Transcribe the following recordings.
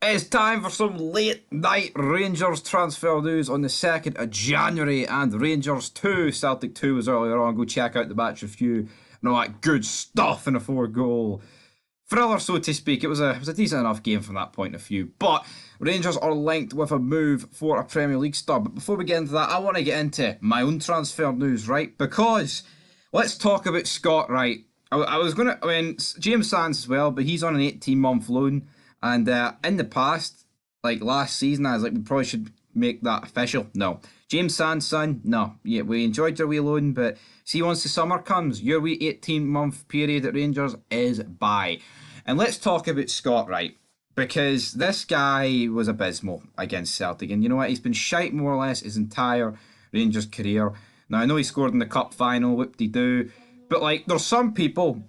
It's time for some late night Rangers transfer news on the 2nd of January, and Rangers 2, Celtic 2 was earlier on. Go check out the match review and all that good stuff in a 4 goal thriller, so to speak. It was a decent enough game from that point of view. But Rangers are linked with a move for a Premier League star. But before we get into that, I want to get into my own transfer news, right? Because let's talk about Scott Wright. I mean, James Sands as well, but he's on an 18-month loan. And in the past, like last season, I was like, we probably should make that official. No. James Sands' son, no. Yeah, we enjoyed your wee loan, but see, once the summer comes, your wee 18-month period at Rangers is bye. And let's talk about Scott Wright, because this guy was abysmal against Celtic. And you know what? He's been shite more or less his entire Rangers career. Now, I know he scored in the cup final, whoop-de-doo, but like, there's some people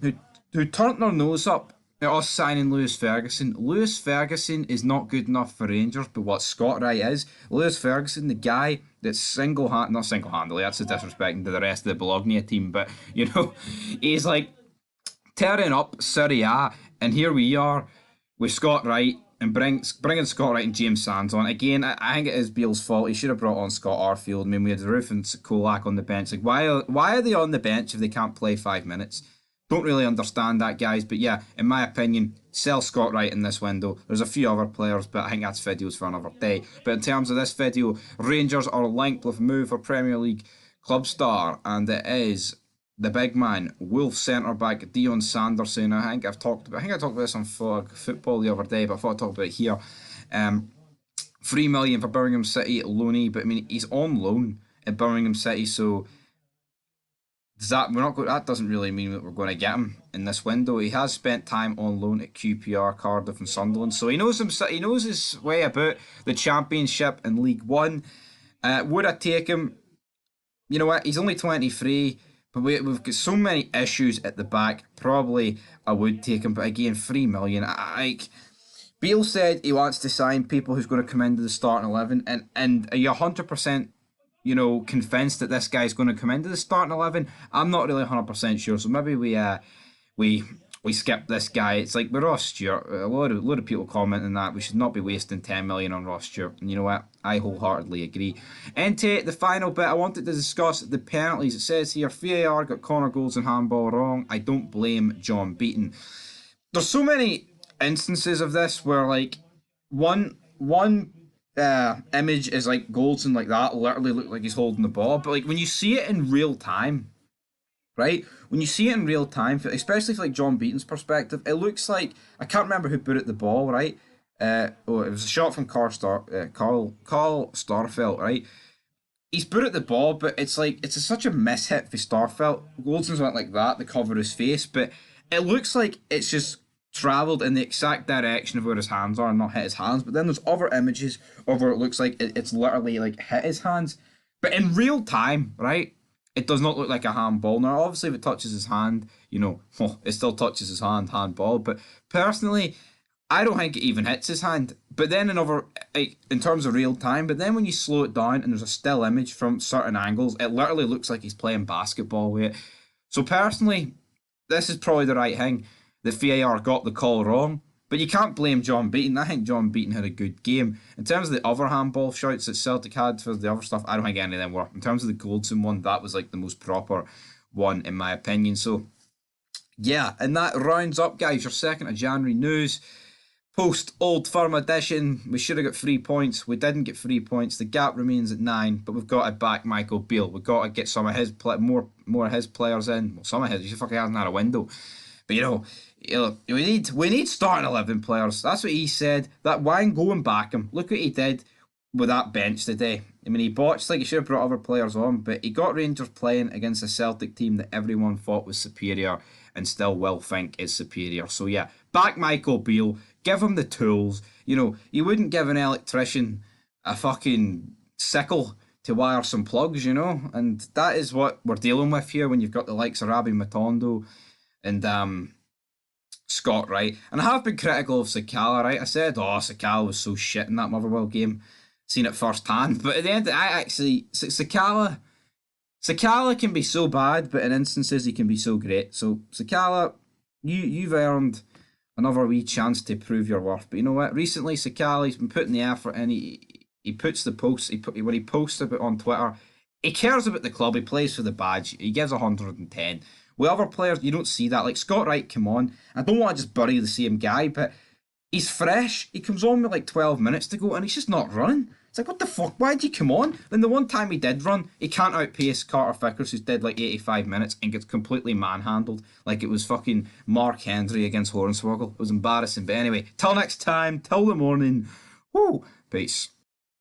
who turned their nose up at us signing Lewis Ferguson. Lewis Ferguson is not good enough for Rangers, but what Scott Wright is, Lewis Ferguson, the guy that's not single-handedly, that's a disrespecting to the rest of the Bologna team, but, you know, he's like tearing up Serie A, and here we are with Scott Wright, and bringing Scott Wright and James Sands on. Again, I think it is Beale's fault. He should have brought on Scott Arfield. I mean, we had Roof and Kolak on the bench. Like, why are they on the bench if they can't play 5 minutes? Don't really understand that, guys. But yeah, in my opinion, sell Scott Wright in this window. There's a few other players, but I think that's videos for another day. But in terms of this video, Rangers are linked with a move for Premier League club star, and it is the big man, Wolf centre back Dion Sanderson. I think I talked about this on football the other day, but I thought I'd talk about it here. 3 million for Birmingham City loanee, but I mean he's on loan at Birmingham City, so that doesn't really mean that we're going to get him in this window. He has spent time on loan at QPR, Cardiff, and Sunderland, so he knows his way about the Championship and League One. Would I take him? You know what? He's only 23. But we've got so many issues at the back. Probably I would take him, but again, 3 million. Beale said he wants to sign people who's going to come into the starting 11, and are you 100%, convinced that this guy's going to come into the starting 11? I'm not really 100% sure. So maybe we skip this guy. It's like with Ross Stewart. A lot of people commenting that we should not be wasting 10 million on Ross Stewart. And you know what? I wholeheartedly agree. Into the final bit, I wanted to discuss the penalties. It says here, VAR got corner goals and handball wrong. I don't blame John Beaton. There's so many instances of this where like one image is like Goldson like that, literally look like he's holding the ball. But like when you see it in real time, right? When you see it in real time, especially from like John Beaton's perspective, it looks like, I can't remember who put it the ball, right? It was a shot from Carl Starfelt, right? He's put it the ball, but it's such a mishit for Starfelt. Goldson's went like that to cover his face, but it looks like it's just travelled in the exact direction of where his hands are and not hit his hands. But then there's other images of where it looks like it's literally like hit his hands. But in real time, right? It does not look like a handball. Now, obviously, if it touches his hand, it still touches his handball. But personally, I don't think it even hits his hand. But then in terms of real time, but then when you slow it down and there's a still image from certain angles, it literally looks like he's playing basketball with it. So personally, this is probably the right thing. The VAR got the call wrong. But you can't blame John Beaton. I think John Beaton had a good game. In terms of the other handball shouts that Celtic had for the other stuff, I don't think any of them were. In terms of the Goldson one, that was like the most proper one, in my opinion. So, yeah, and that rounds up, guys, your 2nd of January news. Post Old Firm edition, we should have got 3 points. We didn't get 3 points. The gap remains at 9, but we've got to back Michael Beale. We've got to get some of his more of his players in. Well, some of his. He fucking hasn't had a window. But we need starting 11 players. That's what he said. That Wang, go and back him. Look what he did with that bench today. I mean, he botched, like he should have brought other players on, but he got Rangers playing against a Celtic team that everyone thought was superior and still will think is superior. So yeah, back Michael Beale, give him the tools. You wouldn't give an electrician a fucking sickle to wire some plugs, and that is what we're dealing with here when you've got the likes of Rabbi Matondo and Scott Wright. And I have been critical of Sakala, right? I said, Sakala was so shit in that Motherwell game. Seen it firsthand. But at the end, Sakala can be so bad, but in instances he can be so great. So Sakala, you've earned another wee chance to prove your worth. But you know what? Recently, Sakali's been putting the effort in. He puts the posts. When he posts about on Twitter, he cares about the club. He plays for the badge. He gives 110. With other players, you don't see that. Like Scott Wright, come on. I don't want to just bury the same guy, but he's fresh. He comes on with like 12 minutes to go, and he's just not running. It's like, what the fuck? Why did you come on? Then the one time he did run, he can't outpace Carter Vickers, who's did like 85 minutes and gets completely manhandled like it was fucking Mark Hendry against Hornswoggle. It was embarrassing. But anyway, till next time, till the morning. Woo! Peace.